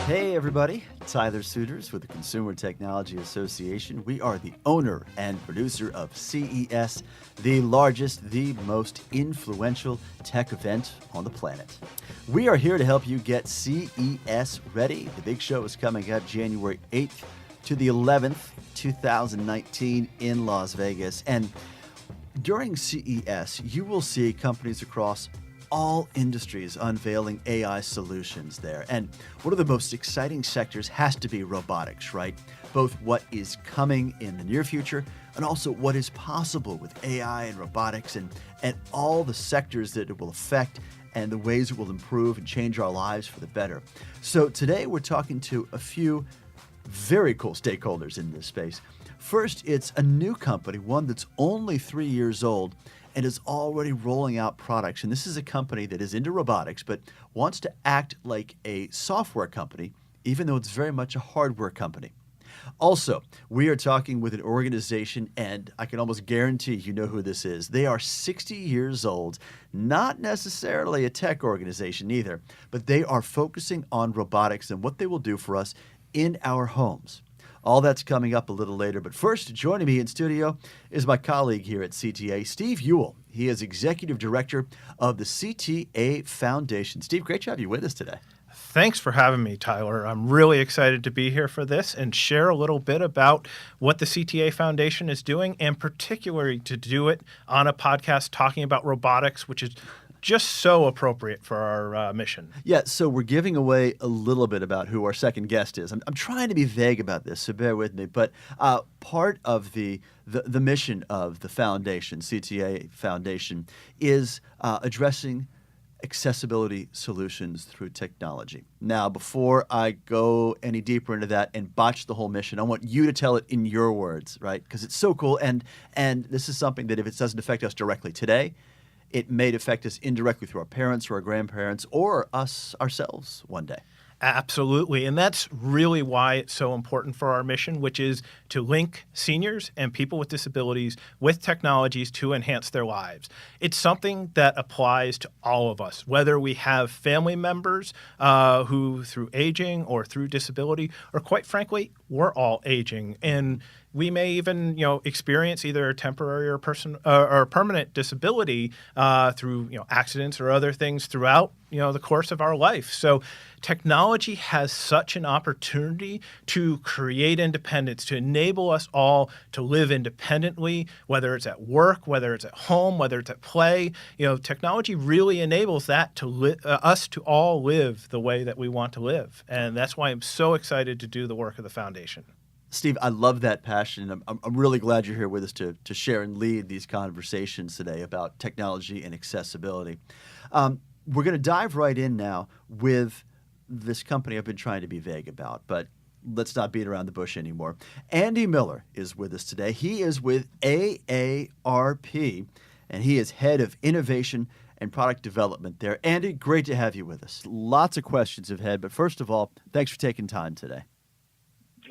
Hey everybody, Tyler Suiters with the Consumer Technology Association. We are the owner and producer of CES, the largest, the most influential tech event on the planet. We are here to help you get CES ready. The big show is coming up January 8th to the 11th, 2019 in Las Vegas. And during CES, you will see companies across all industries unveiling AI solutions there. And one of the most exciting sectors has to be robotics, right? Both what is coming in the near future and also what is possible with AI and robotics and all the sectors that it will affect and the ways it will improve and change our lives for the better. So today we're talking to a few very cool stakeholders in this space. First, it's a new company, one that's only 3 years old and is already rolling out products. And this is a company that is into robotics, but wants to act like a software company, even though it's very much a hardware company. Also, we are talking with an organization, and I can almost guarantee you know who this is. They are 60 years old, not necessarily a tech organization either, but they are focusing on robotics and what they will do for us in our homes. All that's coming up a little later. But first, joining me in studio is my colleague here at CTA, Steve Ewell. He is Executive Director of the CTA Foundation. Steve, great to have you with us today. Thanks for having me, Tyler. I'm really excited to be here for this and share a little bit about what the CTA Foundation is doing, and particularly to do it on a podcast talking about robotics, which is just so appropriate for our mission. Yeah, so we're giving away a little bit about who our second guest is. I'm trying to be vague about this, so bear with me. But part of the mission of the foundation, CTA Foundation, is addressing accessibility solutions through technology. Now, before I go any deeper into that and botch the whole mission, I want you to tell it in your words, right? Because it's so cool, and this is something that if it doesn't affect us directly today, it may affect us indirectly through our parents or our grandparents or us ourselves one day. Absolutely. And that's really why it's so important for our mission, which is to link seniors and people with disabilities with technologies to enhance their lives. It's something that applies to all of us, whether we have family members who through aging or through disability, or quite frankly, we're all aging. And we may even, experience either a temporary or permanent disability through, accidents or other things throughout, the course of our life. So technology has such an opportunity to create independence, to enable us all to live independently, whether it's at work, whether it's at home, whether it's at play. Technology really enables that to us to all live the way that we want to live. And that's why I'm so excited to do the work of the foundation. Steve, I love that passion. I'm really glad you're here with us to share and lead these conversations today about technology and accessibility. We're going to dive right in now with this company I've been trying to be vague about, but let's not beat around the bush anymore. Andy Miller is with us today. He is with AARP, and he is head of innovation and product development there. Andy, great to have you with us. Lots of questions ahead, but first of all, thanks for taking time today.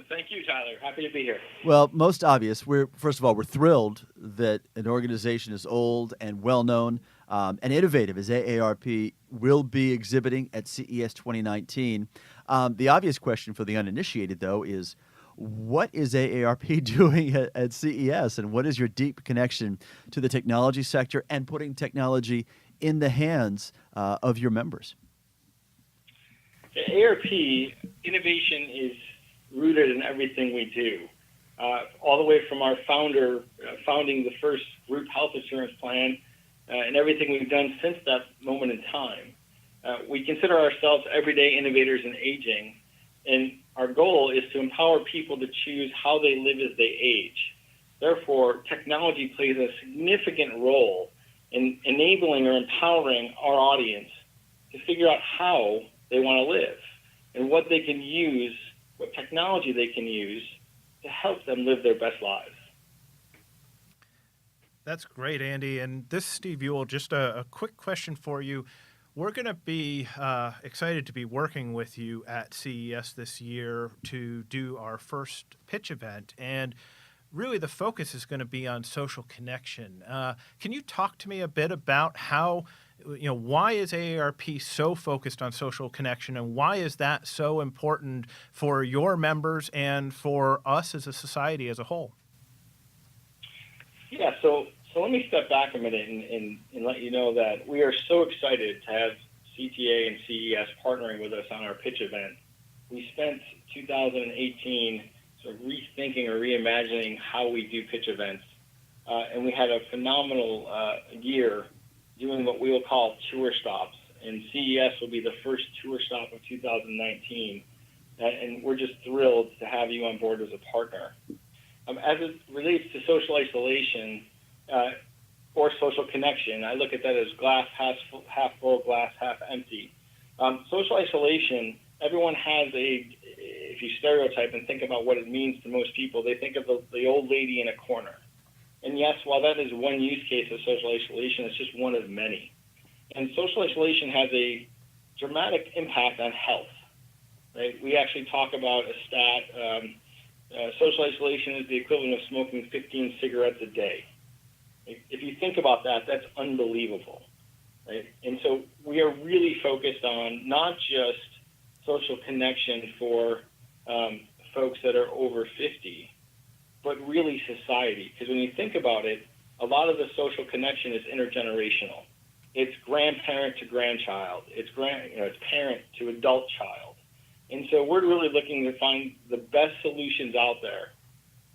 Thank you, Tyler. Happy to be here. Well, most obvious, first of all, we're thrilled that an organization as old and well-known and innovative as AARP will be exhibiting at CES 2019. The obvious question for the uninitiated, though, is what is AARP doing at CES, and what is your deep connection to the technology sector and putting technology in the hands of your members? At AARP, innovation is rooted in everything we do, all the way from our founding the first group health insurance plan and everything we've done since that moment in time. We consider ourselves everyday innovators in aging, and our goal is to empower people to choose how they live as they age. Therefore, technology plays a significant role in enabling or empowering our audience to figure out how they want to live and what they can use, what technology they can use to help them live their best lives. That's great, Andy. And this is Steve Ewell. Just a quick question for you. We're going to be excited to be working with you at CES this year to do our first pitch event. And really the focus is going to be on social connection. Can you talk to me a bit about how why is AARP so focused on social connection, and why is that so important for your members and for us as a society as a whole? Yeah, so let me step back a minute and let you know that we are so excited to have CTA and CES partnering with us on our pitch event. We spent 2018 sort of rethinking or reimagining how we do pitch events, and we had a phenomenal year doing what we will call tour stops, and CES will be the first tour stop of 2019, and we're just thrilled to have you on board as a partner. As it relates to social isolation or social connection, I look at that as glass half full, glass half empty. Social isolation, everyone has if you stereotype and think about what it means to most people, they think of the old lady in a corner. And yes, while that is one use case of social isolation, it's just one of many. And social isolation has a dramatic impact on health. Right? We actually talk about a stat. Social isolation is the equivalent of smoking 15 cigarettes a day. If you think about that, that's unbelievable. Right? And so we are really focused on not just social connection for folks that are over 50, but really society. Because when you think about it, a lot of the social connection is intergenerational. It's grandparent to grandchild. It's parent to adult child. And so we're really looking to find the best solutions out there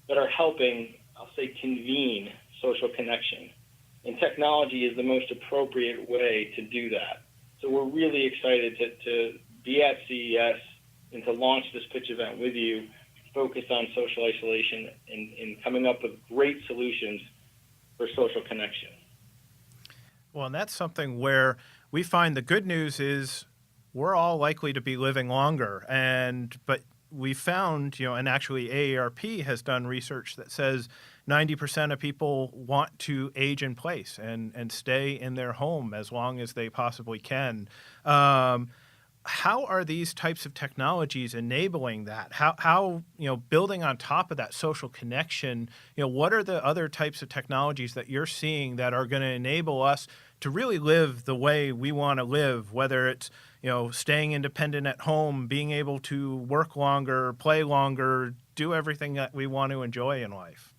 that are helping, I'll say, convene social connection. And technology is the most appropriate way to do that. So we're really excited to be at CES and to launch this pitch event with you, focused on social isolation and coming up with great solutions for social connection. Well, and that's something where we find the good news is we're all likely to be living longer. But we found, and actually AARP has done research that says 90% of people want to age in place and stay in their home as long as they possibly can. How are these types of technologies enabling that? How building on top of that social connection, what are the other types of technologies that you're seeing that are going to enable us to really live the way we want to live, whether it's, staying independent at home, being able to work longer, play longer, do everything that we want to enjoy in life?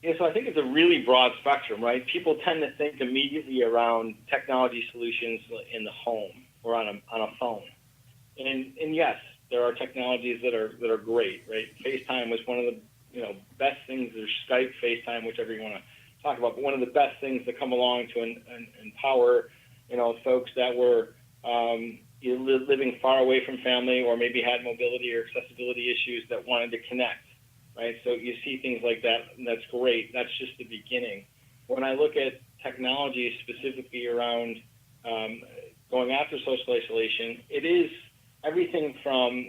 Yeah, so I think it's a really broad spectrum, right? People tend to think immediately around technology solutions in the home or on a phone. And yes, there are technologies that are great, right? FaceTime was one of the best things. There's Skype, FaceTime, whichever you want to talk about, but one of the best things to come along to empower folks that were living far away from family or maybe had mobility or accessibility issues that wanted to connect, right? So you see things like that, and that's great. That's just the beginning. When I look at technology specifically around going after social isolation, it is everything from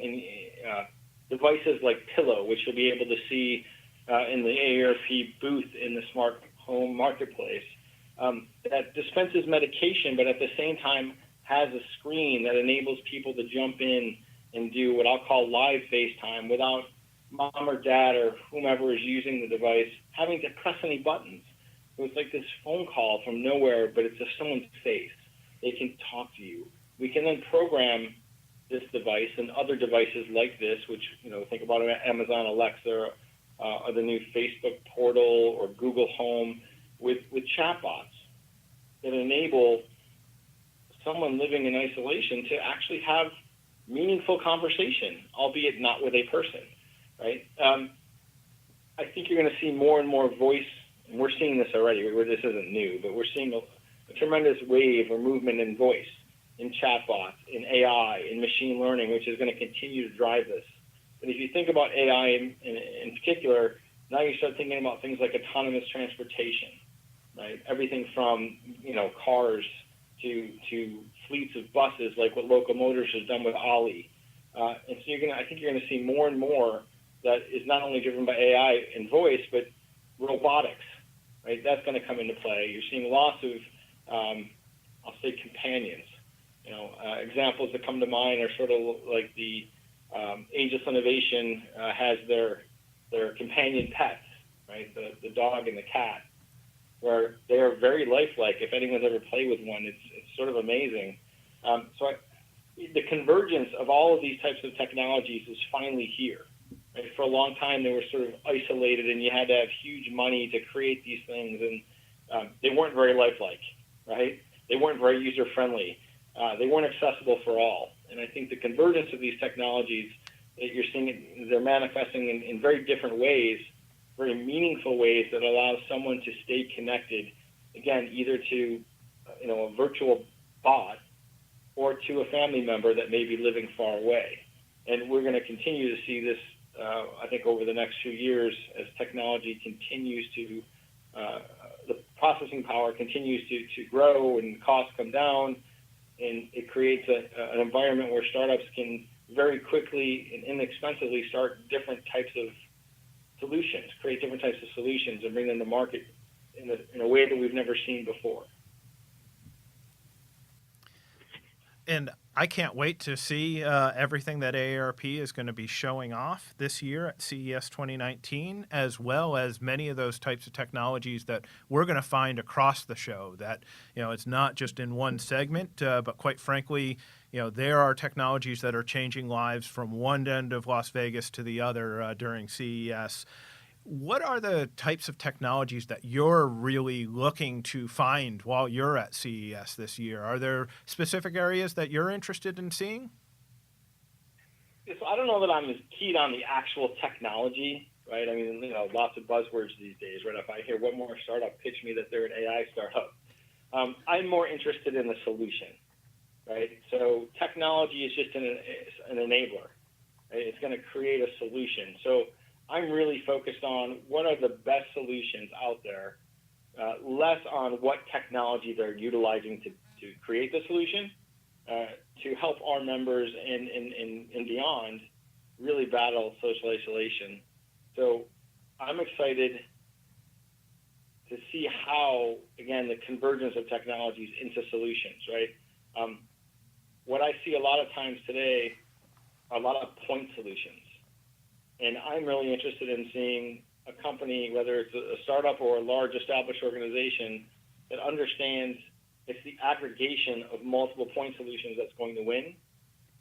devices like Pillow, which you'll be able to see in the AARP booth in the smart home marketplace, that dispenses medication, but at the same time has a screen that enables people to jump in and do what I'll call live FaceTime without mom or dad or whomever is using the device having to press any buttons. So it's like this phone call from nowhere, but it's just someone's face. They can talk to you. We can then program this device and other devices like this, which, think about Amazon Alexa or the new Facebook portal or Google Home with chatbots that enable someone living in isolation to actually have meaningful conversation, albeit not with a person, right? I think you're going to see more and more voice, and we're seeing this already, where this isn't new, but we're seeing a tremendous wave or movement in voice, in chatbots, in AI, in machine learning, which is going to continue to drive this. But if you think about AI in particular, now you start thinking about things like autonomous transportation, right? Everything from cars to fleets of buses, like what Local Motors has done with Ollie. And so I think you're going to see more and more that is not only driven by AI and voice, but robotics, right? That's going to come into play. You're seeing lots of, I'll say, companions. Examples that come to mind are sort of like the Ageless Innovation has their companion pets, right? The dog and the cat. where they are very lifelike. If anyone's ever played with one, it's sort of amazing. The convergence of all of these types of technologies is finally here. Right? For a long time, they were sort of isolated, and you had to have huge money to create these things, and they weren't very lifelike, right? They weren't very user-friendly. They weren't accessible for all. And I think the convergence of these technologies, you're seeing they're manifesting in very different ways, very meaningful ways that allow someone to stay connected, again, either to a virtual bot or to a family member that may be living far away. And we're going to continue to see this, I think, over the next few years as technology continues to, the processing power continues to grow and costs come down, and it creates an environment where startups can very quickly and inexpensively start different types of solutions, create different types of solutions and bring them to market in a way that we've never seen before. And I can't wait to see everything that AARP is going to be showing off this year at CES 2019, as well as many of those types of technologies that we're going to find across the show. That it's not just in one segment, but quite frankly, there are technologies that are changing lives from one end of Las Vegas to the other during CES. What are the types of technologies that you're really looking to find while you're at CES this year? Are there specific areas that you're interested in seeing? So I don't know that I'm as keyed on the actual technology, right? I mean, lots of buzzwords these days, right? If I hear one more startup pitch me that they're an AI startup, I'm more interested in the solution, right? So technology is just an enabler. Right? It's going to create a solution. So I'm really focused on what are the best solutions out there, less on what technology they're utilizing to create the solution, to help our members and beyond really battle social isolation. So I'm excited to see how, again, the convergence of technologies into solutions, right? What I see a lot of times today are a lot of point solutions. And I'm really interested in seeing a company, whether it's a startup or a large established organization, that understands it's the aggregation of multiple point solutions that's going to win,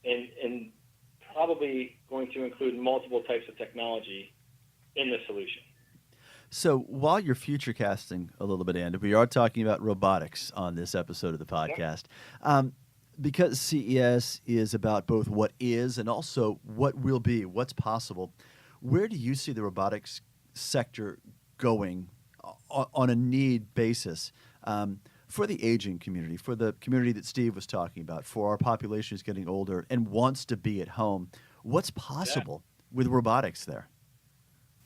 and probably going to include multiple types of technology in the solution. So while you're future casting a little bit, Andy, we are talking about robotics on this episode of the podcast. Yep. Because CES is about both what is and also what will be, what's possible, where do you see the robotics sector going on a need basis for the aging community, for the community that Steve was talking about, for our population who's getting older and wants to be at home? What's possible with robotics there?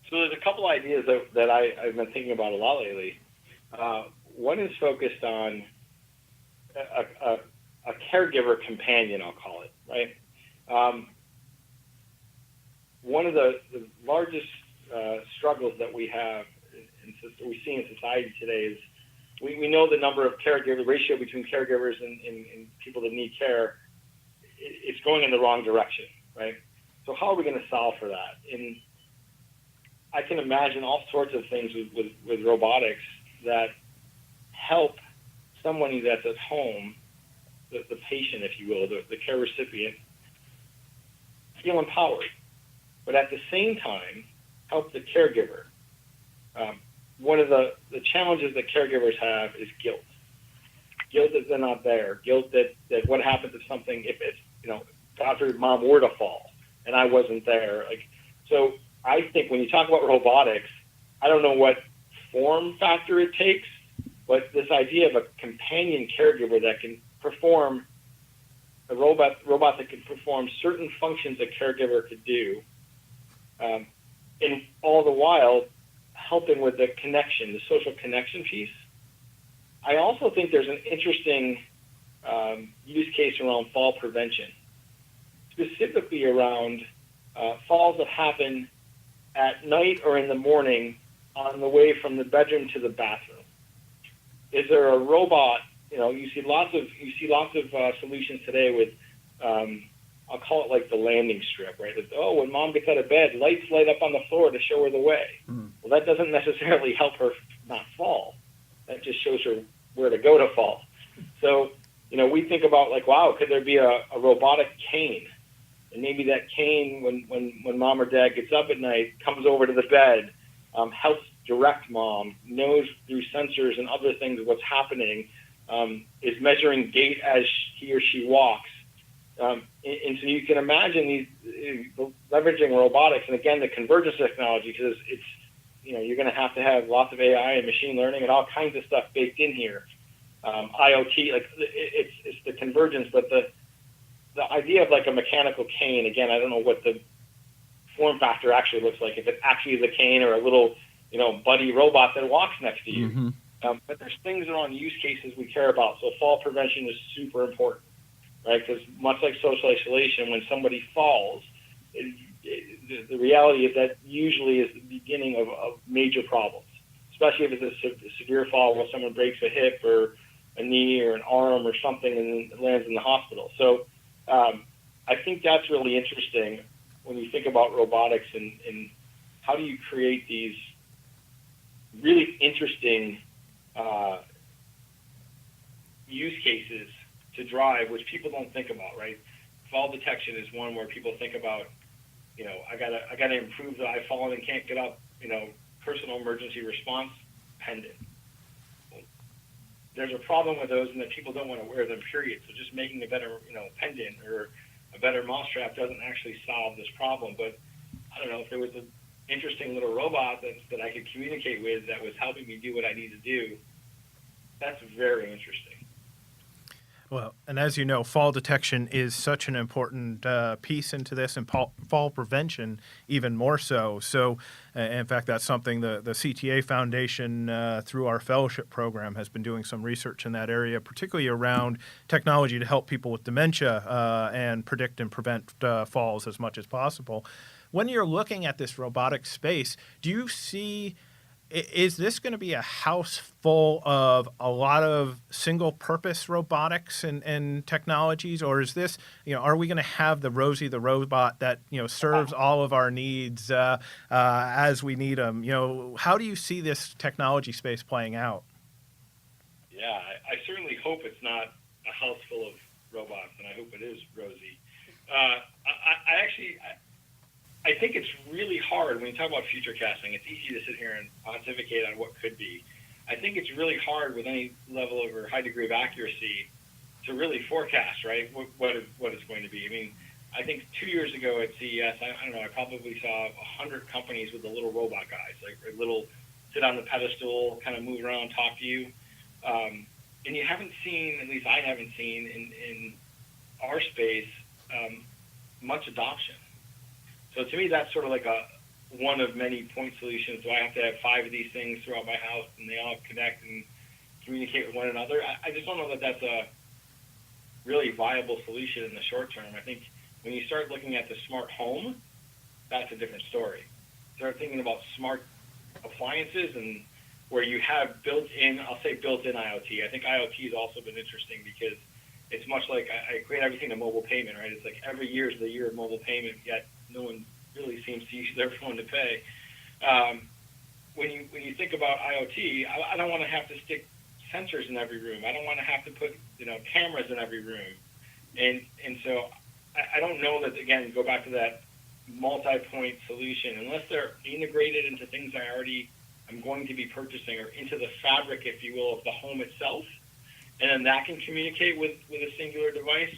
So there's a couple ideas that I've been thinking about a lot lately. One is focused on a caregiver companion, I'll call it, right? One of the largest struggles that we have, we see in society today, is we know the number of caregivers, ratio between caregivers and people that need care, it's going in the wrong direction, right? So how are we going to solve for that? And I can imagine all sorts of things with robotics that help someone that's at home, the patient, if you will, the care recipient, feel empowered, but at the same time, help the caregiver. One of the challenges that caregivers have is guilt. Guilt that they're not there. Guilt that what happens if something, if it's, God forbid, mom were to fall and I wasn't there. So I think when you talk about robotics, I don't know what form factor it takes, but this idea of a companion caregiver that can perform, a robot that can perform certain functions a caregiver could do, and all the while helping with the connection, the social connection piece. I also think there's an interesting use case around fall prevention, specifically around falls that happen at night or in the morning on the way from the bedroom to the bathroom. Is there a robot? You see lots of solutions today with, I'll call it like the landing strip, right? When mom gets out of bed, lights light up on the floor to show her the way. Mm. Well, that doesn't necessarily help her not fall. just shows her where to go to fall. So, we think about like, wow, could there be a robotic cane? And maybe that cane, when mom or dad gets up at night, comes over to the bed, helps direct mom, knows through sensors and other things what's happening, is measuring gait as he or she walks. And so you can imagine these leveraging robotics, and again, the convergence technology, because it's, you're going to have lots of AI and machine learning and all kinds of stuff baked in here. IoT, like it's the convergence, but the idea of like a mechanical cane, again, I don't know what the form factor actually looks like, if it actually is a cane or a little, buddy robot that walks next to you. Mm-hmm. But there's things around use cases we care about. So fall prevention is super important, right? Because much like social isolation, when somebody falls, the reality is that usually is the beginning of major problems, especially if it's a severe fall where someone breaks a hip or a knee or an arm or something and then lands in the hospital. So I think that's really interesting when you think about robotics and how do you create these really interesting use cases to drive, which people don't think about, right? Fall detection is one where people think about, I gotta improve that I've fallen and can't get up, personal emergency response pendant. Well, there's a problem with those in that people don't want to wear them, period. So just making a better, pendant or a better mousetrap doesn't actually solve this problem. But I don't know if there was an interesting little robot that I could communicate with that was helping me do what I need to do. That's very interesting. Well, and as you know, fall detection is such an important piece into this, and fall prevention even more so. So, in fact, that's something the CTA Foundation, through our fellowship program, has been doing some research in that area, particularly around technology to help people with dementia and predict and prevent falls as much as possible. When you're looking at this robotic space, do you see... Is this going to be a house full of a lot of single-purpose robotics and technologies, or is this, are we going to have the Rosie the robot that serves all of our needs as we need them? How do you see this technology space playing out? Yeah, I certainly hope it's not a house full of robots, and I hope it is Rosie. I think it's really hard when you talk about future casting. It's easy to sit here and pontificate on what could be. I think it's really hard with any level of or high degree of accuracy to really forecast, right, what it's going to be. I mean, I think 2 years ago at CES, I don't know, I probably saw 100 companies with the little robot guys, like a little sit on the pedestal, kind of move around, talk to you. And you haven't seen, at least I haven't seen in our space, much adoption. So to me, that's sort of like one of many point solutions. Do I have to have 5 of these things throughout my house and they all connect and communicate with one another? I just don't know that that's a really viable solution in the short term. I think when you start looking at the smart home, that's a different story. Start thinking about smart appliances and where you have built-in, I'll say built-in IoT. I think IoT has also been interesting because it's much like I equate everything to mobile payment, right? It's like every year is the year of mobile payment, yet no one really seems to use their phone to pay. When you think about IoT, I don't want to have to stick sensors in every room. I don't want to have to put cameras in every room, and so I don't know that, again, go back to that multi-point solution unless they're integrated into things I'm going to be purchasing or into the fabric, if you will, of the home itself, and then that can communicate with a singular device.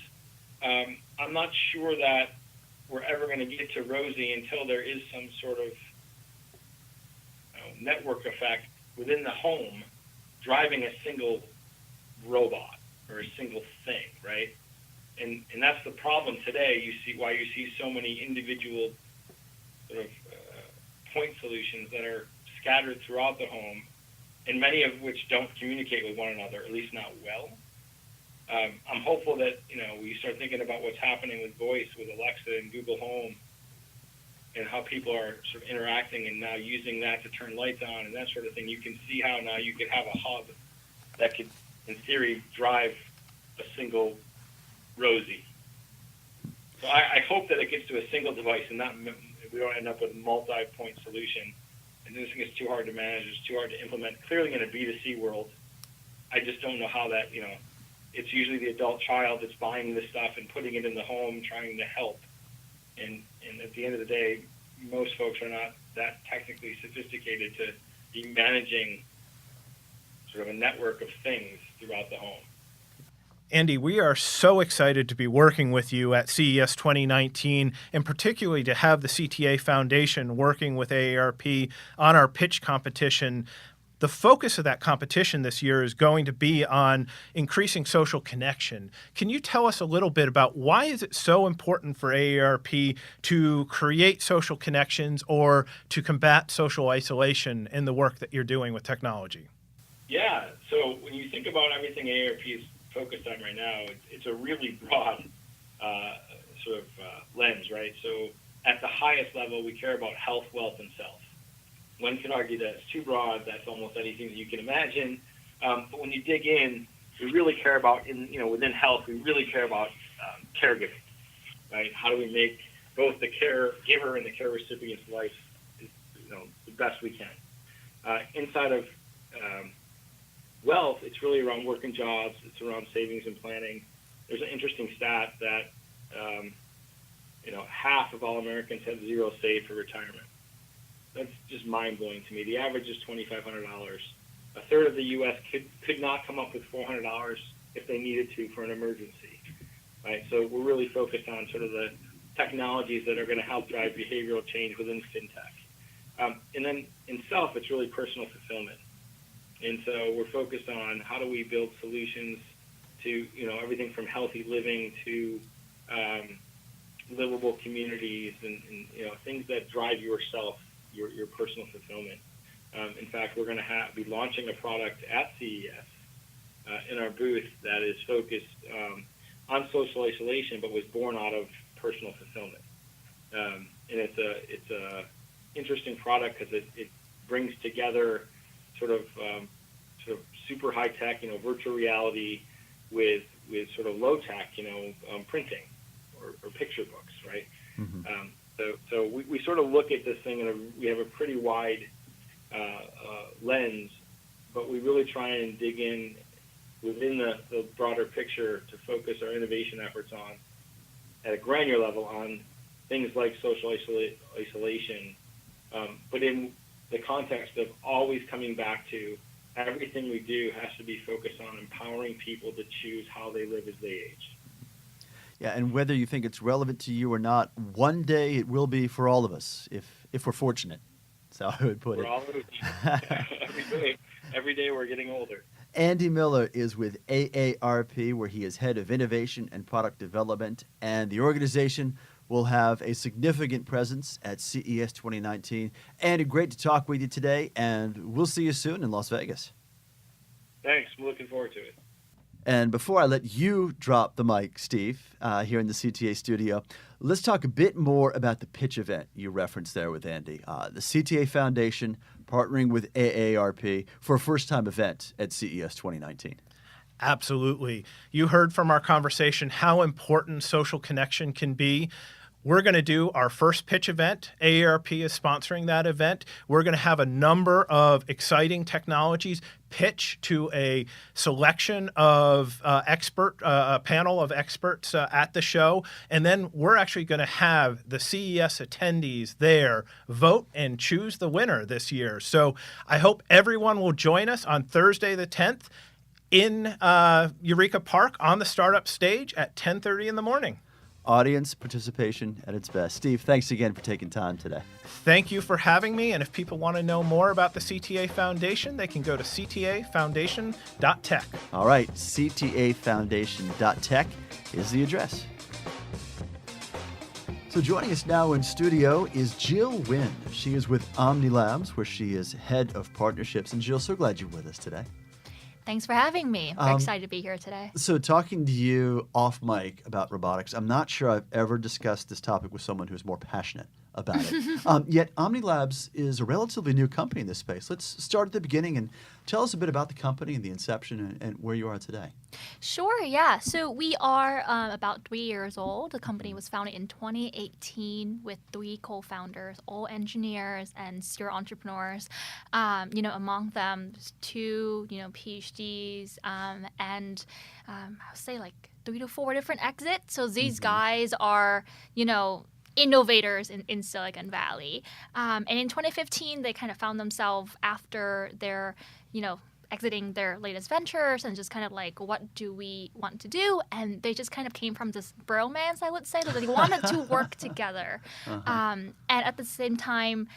I'm not sure that we're ever going to get to Rosie until there is some sort of network effect within the home driving a single robot or a single thing, right? And that's the problem today. You see so many individual sort of point solutions that are scattered throughout the home, and many of which don't communicate with one another, at least not well. I'm hopeful that, we start thinking about what's happening with voice, with Alexa and Google Home, and how people are sort of interacting and now using that to turn lights on and that sort of thing. You can see how now you could have a hub that could, in theory, drive a single Rosie. So I hope that it gets to a single device and we don't end up with a multi-point solution. And this thing is too hard to manage. It's too hard to implement. Clearly in a B2C world, I just don't know how that, it's usually the adult child that's buying this stuff and putting it in the home, trying to help. And at the end of the day, most folks are not that technically sophisticated to be managing sort of a network of things throughout the home. Andy, we are so excited to be working with you at CES 2019, and particularly to have the CTA Foundation working with AARP on our pitch competition. The focus of that competition this year is going to be on increasing social connection. Can you tell us a little bit about why is it so important for AARP to create social connections or to combat social isolation in the work that you're doing with technology? Yeah, so when you think about everything AARP is focused on right now, it's a really broad lens, right? So at the highest level, we care about health, wealth, and self. One could argue that it's too broad. That's almost anything that you can imagine. But when you dig in, we really care about, within health, we really care about caregiving, right? How do we make both the caregiver and the care recipient's life, the best we can? Inside of wealth, it's really around working jobs. It's around savings and planning. There's an interesting stat that half of all Americans have zero saved for retirement. That's just mind-blowing to me. The average is $2,500. A third of the U.S. could not come up with $400 if they needed to for an emergency, right? So we're really focused on sort of the technologies that are going to help drive behavioral change within fintech. And then in self, it's really personal fulfillment. And so we're focused on how do we build solutions to, everything from healthy living to livable communities and things that drive yourself, your personal fulfillment. In fact, we're going to be launching a product at CES in our booth that is focused on social isolation, but was born out of personal fulfillment. And it's a interesting product because it brings together sort of super high tech, virtual reality with sort of low tech, printing or picture books, right? Mm-hmm. So we sort of look at this thing and we have a pretty wide lens, but we really try and dig in within the broader picture to focus our innovation efforts on, at a granular level, on things like social isolation, but in the context of always coming back to everything we do has to be focused on empowering people to choose how they live as they age. Yeah, and whether you think it's relevant to you or not, one day it will be for all of us, if we're fortunate. That's how I would put it. We're all every day we're getting older. Andy Miller is with AARP, where he is head of innovation and product development, and the organization will have a significant presence at CES 2019. Andy, great to talk with you today, and we'll see you soon in Las Vegas. Thanks. I'm looking forward to it. And before I let you drop the mic, Steve, here in the CTA studio, let's talk a bit more about the pitch event you referenced there with Andy. The CTA Foundation partnering with AARP for a first-time event at CES 2019. Absolutely. You heard from our conversation how important social connection can be. We're going to do our first pitch event. AARP is sponsoring that event. We're going to have a number of exciting technologies pitch to a selection of a panel of experts at the show. And then we're actually going to have the CES attendees there vote and choose the winner this year. So I hope everyone will join us on Thursday the 10th in Eureka Park on the startup stage at 10:30 in the morning. Audience participation at its best. Steve, thanks again for taking time today. Thank you for having me. And if people want to know more about the CTA Foundation, they can go to ctafoundation.tech. All right, ctafoundation.tech is the address. So joining us now in studio is Jill Nguyen. She is with OhmniLabs, where she is head of partnerships. And Jill, so glad you're with us today. Thanks for having me. We're excited to be here today. So talking to you off mic about robotics, I'm not sure I've ever discussed this topic with someone who's more passionate about it. Yet OhmniLabs is a relatively new company in this space. Let's start at the beginning and tell us a bit about the company and the inception and where you are today. Sure, yeah. So we are about 3 years old. The company was founded in 2018 with 3 co-founders, all engineers and serial entrepreneurs. Among them, there's 2, PhDs, and I would say like 3 to 4 different exits. So these guys are, innovators in Silicon Valley. And in 2015, they kind of found themselves after their, exiting their latest ventures and just kind of like, what do we want to do? And they just kind of came from this bromance, I would say, that they wanted to work together. And at the same time,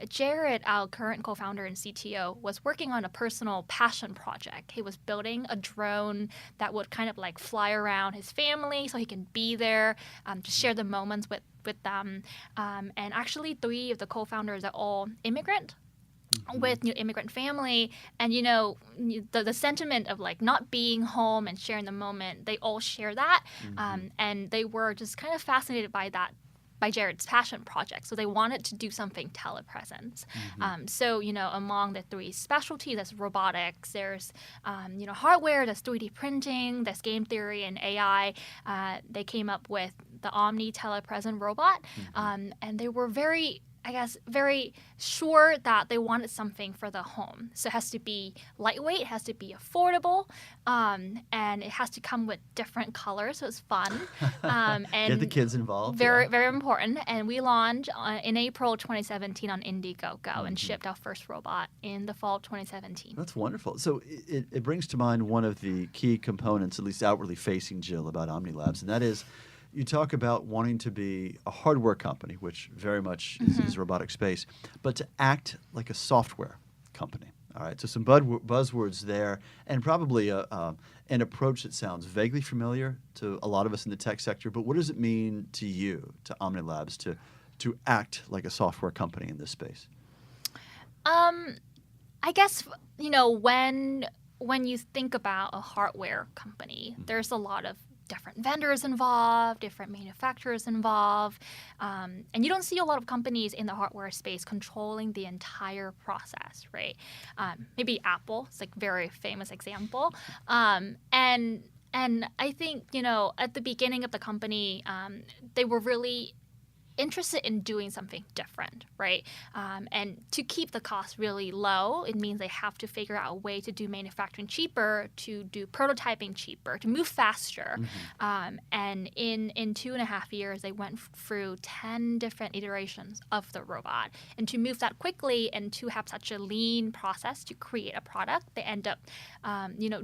Jared, our current co-founder and CTO, was working on a personal passion project. He was building a drone that would kind of like fly around his family so he can be there to share the moments with them. And actually, 3 of the co-founders are all immigrant. With immigrant family, and the sentiment of like not being home and sharing the moment, they all share that, and they were just kind of fascinated by Jared's passion project. So they wanted to do something telepresence. So among the 3 specialties, there's robotics, there's hardware, there's 3D printing, there's game theory and AI. They came up with the Omni telepresent robot, and they were very sure that they wanted something for the home. So it has to be lightweight, it has to be affordable, and it has to come with different colors, so it's fun. And Get the kids involved. Very, very important. And we launched in April 2017 on Indiegogo and shipped our first robot in the fall of 2017. That's wonderful. So it brings to mind one of the key components, at least outwardly facing, Jill, about OhmniLabs, and that is you talk about wanting to be a hardware company, which very much is robotic space, but to act like a software company. All right, so some buzzwords there, and probably an approach that sounds vaguely familiar to a lot of us in the tech sector, but what does it mean to you, to OhmniLabs, to act like a software company in this space? I guess, when you think about a hardware company, there's a lot of different vendors involved, different manufacturers involved, and you don't see a lot of companies in the hardware space controlling the entire process, right? Maybe Apple, it's like a very famous example, and I think at the beginning of the company, they were really interested in doing something different, right? And to keep the cost really low, it means they have to figure out a way to do manufacturing cheaper, to do prototyping cheaper, to move faster. And in 2.5 years, they went through 10 different iterations of the robot. And to move that quickly and to have such a lean process to create a product, they end up,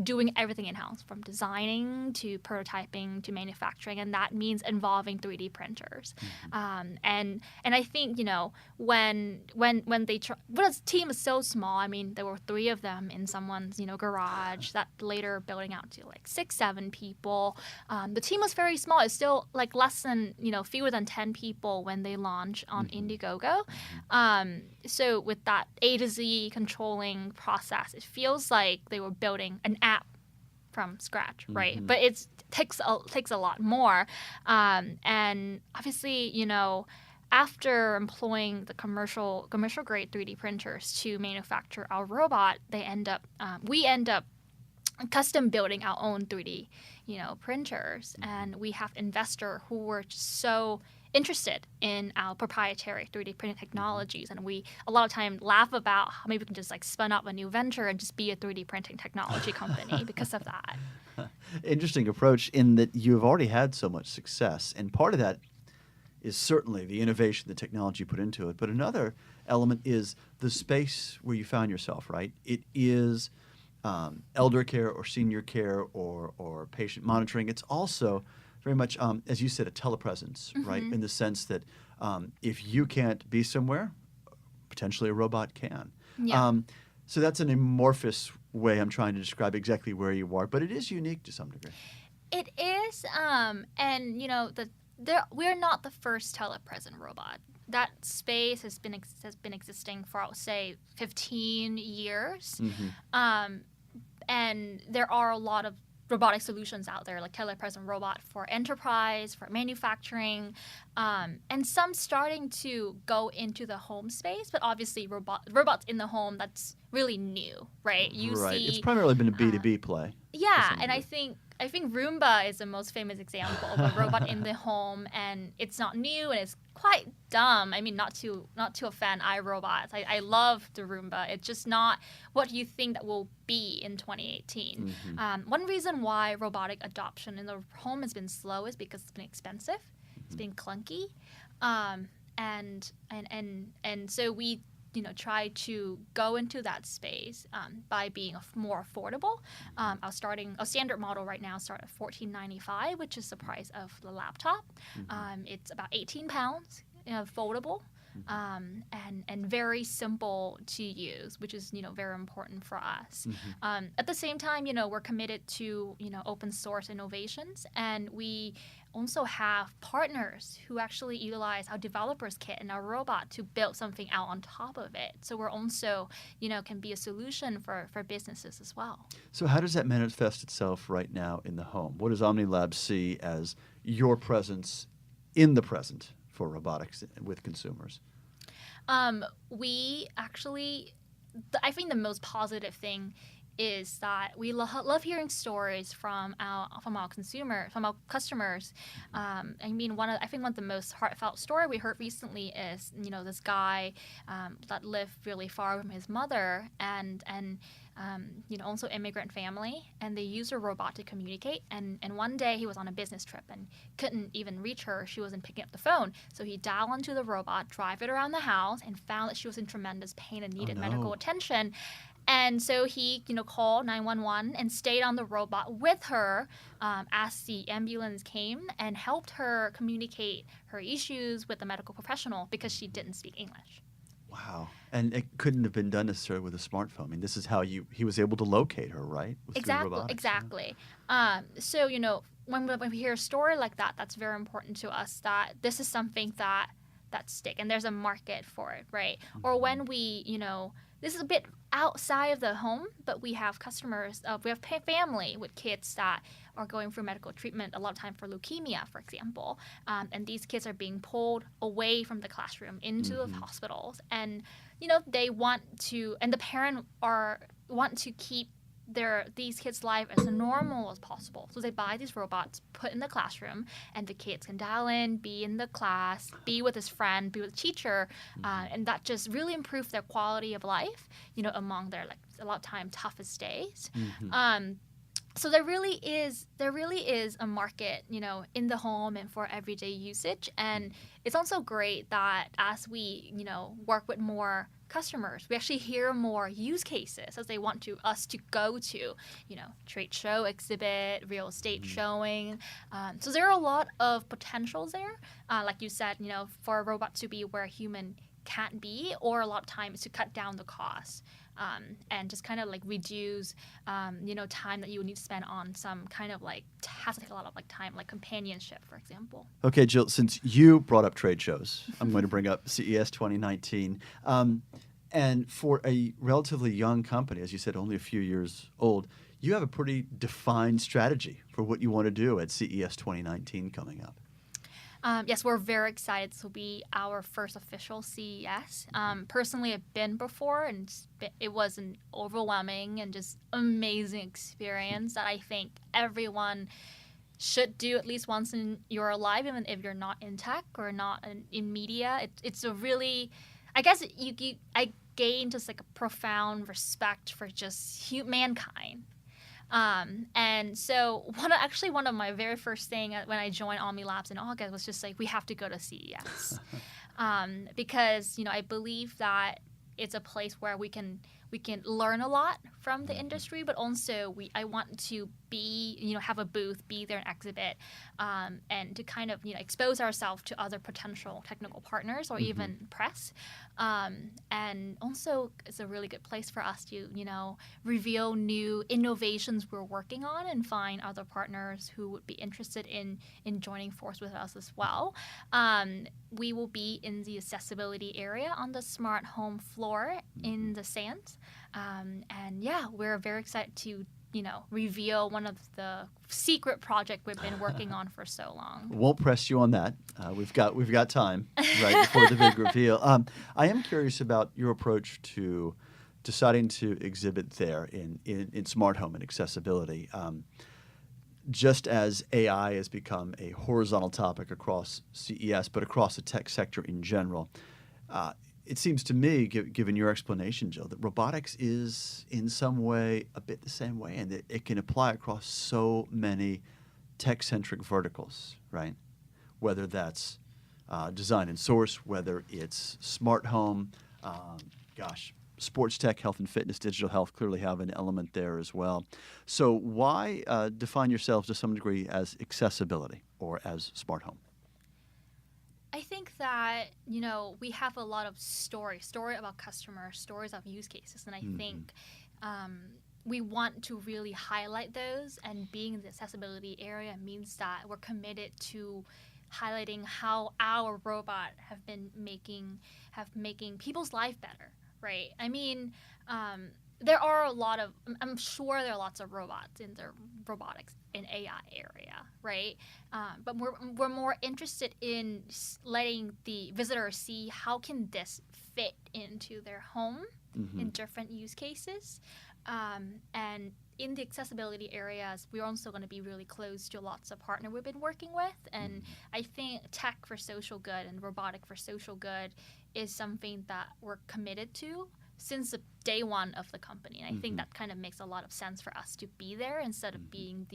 doing everything in-house, from designing to prototyping to manufacturing, and that means involving 3D printers. And I think when they the team is so small. I mean, there were 3 of them in someone's garage. That later building out to like 6-7 people. The team was very small. It's still like less than fewer than 10 people when they launched on Indiegogo. So with that A to Z controlling process, it feels like they were building an app from scratch, right? But it takes a lot more, and obviously, after employing the commercial grade 3D printers to manufacture our robot, we end up custom building our own 3D, printers, and we have investors who were just so interested in our proprietary 3D printing technologies, and we a lot of time laugh about how maybe we can just like spin up a new venture and just be a 3D printing technology company because of that. Interesting approach in that you've already had so much success, and part of that is certainly the innovation, the technology you put into it, but another element is the space where you found yourself, right? It is elder care or senior care or patient monitoring. It's also very much, as you said, a telepresence, right? In the sense that if you can't be somewhere, potentially a robot can. Yeah. So that's an amorphous way I'm trying to describe exactly where you are, but it is unique to some degree. It is, and we're not the first telepresent robot. That space has been existing for, I would say, 15 years, and there are a lot of robotic solutions out there, like telepresent robot for enterprise, for manufacturing, and some starting to go into the home space. But obviously, robots in the home, that's really new, right? You Right. see, It's primarily been a B2B play. yeah, some and degree. I think Roomba is the most famous example of a robot in the home, and it's not new and it's quite dumb. I mean, not to offend iRobots. I love the Roomba. It's just not what you think that will be in 2018. One reason why robotic adoption in the home has been slow is because it's been expensive, it's been clunky, and so we try to go into that space by being more affordable. Our standard model right now start at $14.95, which is the price of the laptop. It's about 18 pounds, foldable, and very simple to use, which is very important for us. At the same time, we're committed to open source innovations, and we also have partners who actually utilize our developers kit and our robot to build something out on top of it. So we're also can be a solution for businesses as well. So how does that manifest itself right now in the home? What does OhmniLabs see as your presence in the present for robotics with consumers? We actually, I think the most positive thing is that we love hearing stories from our customers. I mean, I think one of the most heartfelt story we heard recently is this guy that lived really far from his mother and also immigrant family, and they used a robot to communicate. And one day he was on a business trip and couldn't even reach her. She wasn't picking up the phone. So he dialed into the robot, drive it around the house, and found that she was in tremendous pain and needed medical attention. And so he, called 911 and stayed on the robot with her as the ambulance came and helped her communicate her issues with the medical professional because she didn't speak English. Wow. And it couldn't have been done necessarily with a smartphone. I mean, this is how he was able to locate her, right? Exactly. So, when we hear a story like that, that's very important to us, that this is something that stick, and there's a market for it, right? Or when we, this is a bit outside of the home, but we have customers, we have family with kids that are going through medical treatment, a lot of time for leukemia, for example. And these kids are being pulled away from the classroom into the hospitals. And, they want to, and the parent want to keep these kids' life as normal as possible. So they buy these robots, put in the classroom, and the kids can dial in, be in the class, be with his friend, be with the teacher, and that just really improved their quality of life, among their, a lot of time, toughest days. So there really is a market, in the home and for everyday usage. And it's also great that as we, work with more customers, we actually hear more use cases as they want us to go to, trade show, exhibit, real estate showing. So there are a lot of potentials there. Like you said, for a robot to be where a human can't be, or a lot of times to cut down the cost. And just kind of reduce, time that you would need to spend on some kind of has to take a lot of time, like companionship, for example. Okay, Jill, since you brought up trade shows, I'm going to bring up CES 2019. And for a relatively young company, as you said, only a few years old, you have a pretty defined strategy for what you want to do at CES 2019 coming up. Yes, we're very excited. This will be our first official CES. Personally, I've been before, and it was an overwhelming and just amazing experience that I think everyone should do at least once in your life, even if you're not in tech or not in media. It's a really, I guess I gained just a profound respect for just mankind. And so one of my very first thing when I joined OhmniLabs in August was just we have to go to CES. Because, I believe that it's a place where we can learn a lot from the industry, but also I want to have a booth, be there and exhibit, and to kind of, expose ourselves to other potential technical partners or even press. And also it's a really good place for us to, reveal new innovations we're working on and find other partners who would be interested in joining force with us as well. We will be in the accessibility area on the smart home floor in the Sands. And yeah, we're very excited to reveal one of the secret project we've been working on for so long. Won't press you on that. We've got time right before the big reveal. I am curious about your approach to deciding to exhibit there in smart home and accessibility. Just as AI has become a horizontal topic across CES, but across the tech sector in general, it seems to me, given your explanation, Jill, that robotics is in some way a bit the same way, and that it can apply across so many tech-centric verticals, right? Whether that's design and source, whether it's smart home, sports tech, health and fitness, digital health clearly have an element there as well. So why define yourselves to some degree as accessibility or as smart home? I think that, we have a lot of story about customers, stories of use cases. And I think we want to really highlight those. And being in the accessibility area means that we're committed to highlighting how our robot have making people's life better, right? I mean, I'm sure there are lots of robots in the robotics and AI area, right? But we're more interested in letting the visitor see how can this fit into their home in different use cases. And in the accessibility areas, we're also going to be really close to lots of partners we've been working with. And I think tech for social good and robotic for social good is something that we're committed to since the day one of the company. And I think that kind of makes a lot of sense for us to be there instead of being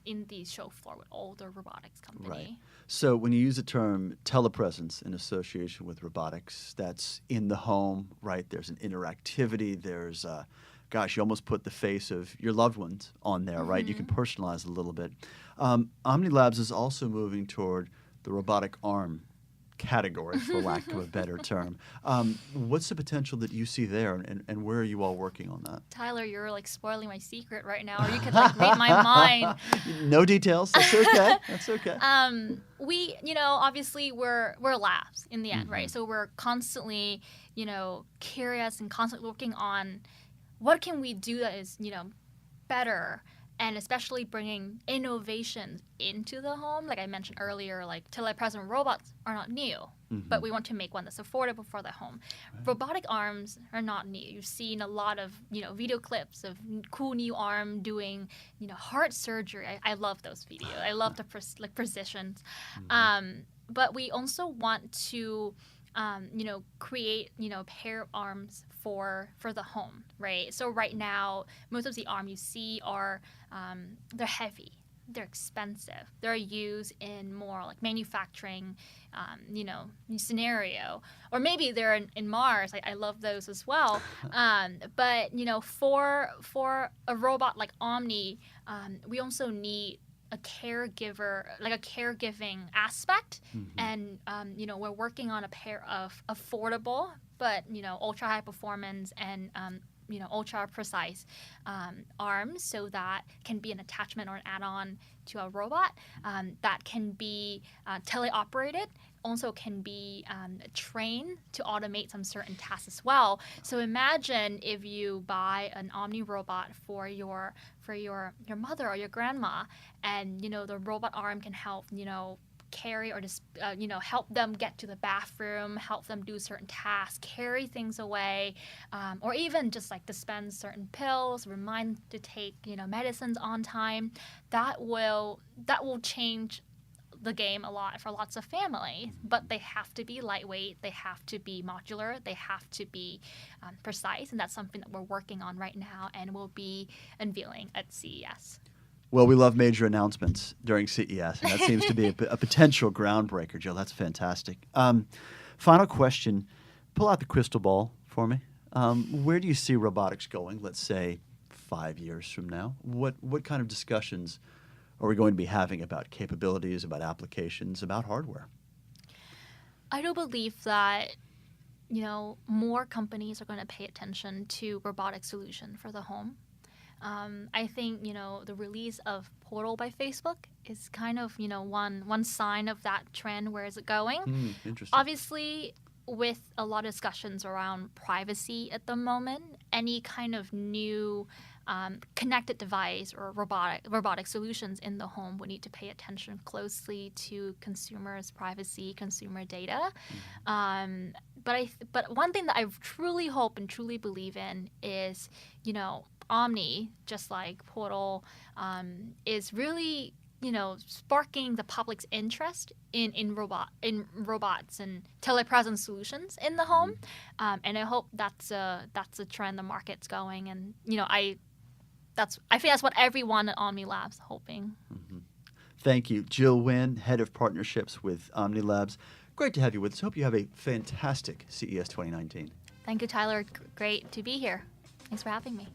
in the show floor with all the robotics company. Right. So when you use the term telepresence in association with robotics, that's in the home, right? There's an interactivity. There's, you almost put the face of your loved ones on there, right? You can personalize a little bit. OhmniLabs is also moving toward the robotic arm category, for lack of a better term. What's the potential that you see there, and where are you all working on that? Tyler, you're spoiling my secret right now, or you could read my mind. No details. That's okay. That's okay. We, obviously we're labs in the end, right? So we're constantly, curious and constantly working on what can we do that is, better. And especially bringing innovation into the home. Like I mentioned earlier, telepresent robots are not new, but we want to make one that's affordable for the home. Right. Robotic arms are not new. You've seen a lot of, video clips of cool new arm doing, heart surgery. I love those videos. I love the precisions. But we also want to, create, pair of arms for the home, right? So right now, most of the arms you see are, they're heavy, they're expensive, they're used in more manufacturing, scenario, or maybe they're in Mars. I love those as well. But for a robot like Omni, we also need a caregiver, a caregiving aspect, and we're working on a pair of affordable but ultra high performance and ultra precise arms, so that can be an attachment or an add-on to a robot that can be teleoperated, also can be trained to automate some certain tasks as well. So imagine if you buy an Omni robot for your mother or your grandma, and the robot arm can help carry or just help them get to the bathroom, help them do certain tasks, carry things away, or even just dispense certain pills, remind to take medicines on time. That will change the game a lot for lots of families, but they have to be lightweight, they have to be modular, they have to be precise, and that's something that we're working on right now and will be unveiling at CES. Well, we love major announcements during CES, and that seems to be a potential groundbreaker, Jill. That's fantastic. Final question. Pull out the crystal ball for me. Where do you see robotics going, let's say, 5 years from now? What kind of discussions are we going to be having about capabilities, about applications, about hardware? I do believe that, more companies are going to pay attention to robotic solution for the home. I think, the release of Portal by Facebook is kind of, one sign of that trend. Where is it going? Interesting. Obviously, with a lot of discussions around privacy at the moment, any kind of new connected device or robotic solutions in the home, we need to pay attention closely to consumers' privacy, consumer data. But one thing that I truly hope and truly believe in is, Omni, just like Portal, is really sparking the public's interest in robots and telepresence solutions in the home, and I hope that's a trend the market's going, and I think that's what everyone at OhmniLabs hoping. Thank you, Jill Nguyen, Head of Partnerships with OhmniLabs. Great to have you with us. Hope you have a fantastic CES 2019. Thank you, Tyler. Great to be here. Thanks for having me.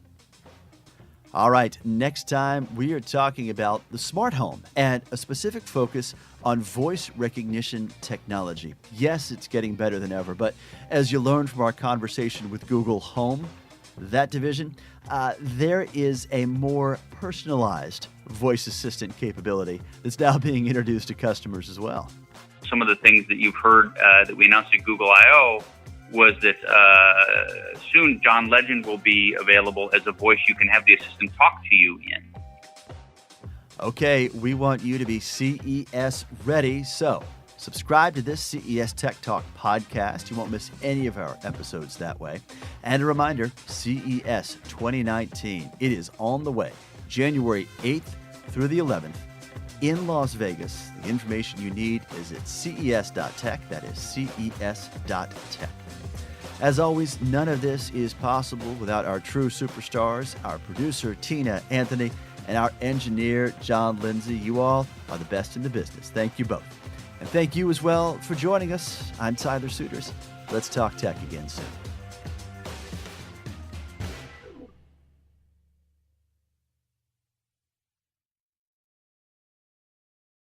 All right, next time we are talking about the smart home and a specific focus on voice recognition technology. Yes, it's getting better than ever, but as you learned from our conversation with Google Home, that division, there is a more personalized voice assistant capability that's now being introduced to customers as well. Some of the things that you've heard that we announced at Google I/O was that soon John Legend will be available as a voice you can have the assistant talk to you in. Okay, we want you to be CES ready, so subscribe to this CES Tech Talk podcast. You won't miss any of our episodes that way. And a reminder, CES 2019, it is on the way, January 8th through the 11th in Las Vegas. The information you need is at ces.tech, that is ces.tech. As always, none of this is possible without our true superstars, our producer, Tina Anthony, and our engineer, John Lindsay. You all are the best in the business. Thank you both. And thank you as well for joining us. I'm Tyler Suiters. Let's talk tech again soon.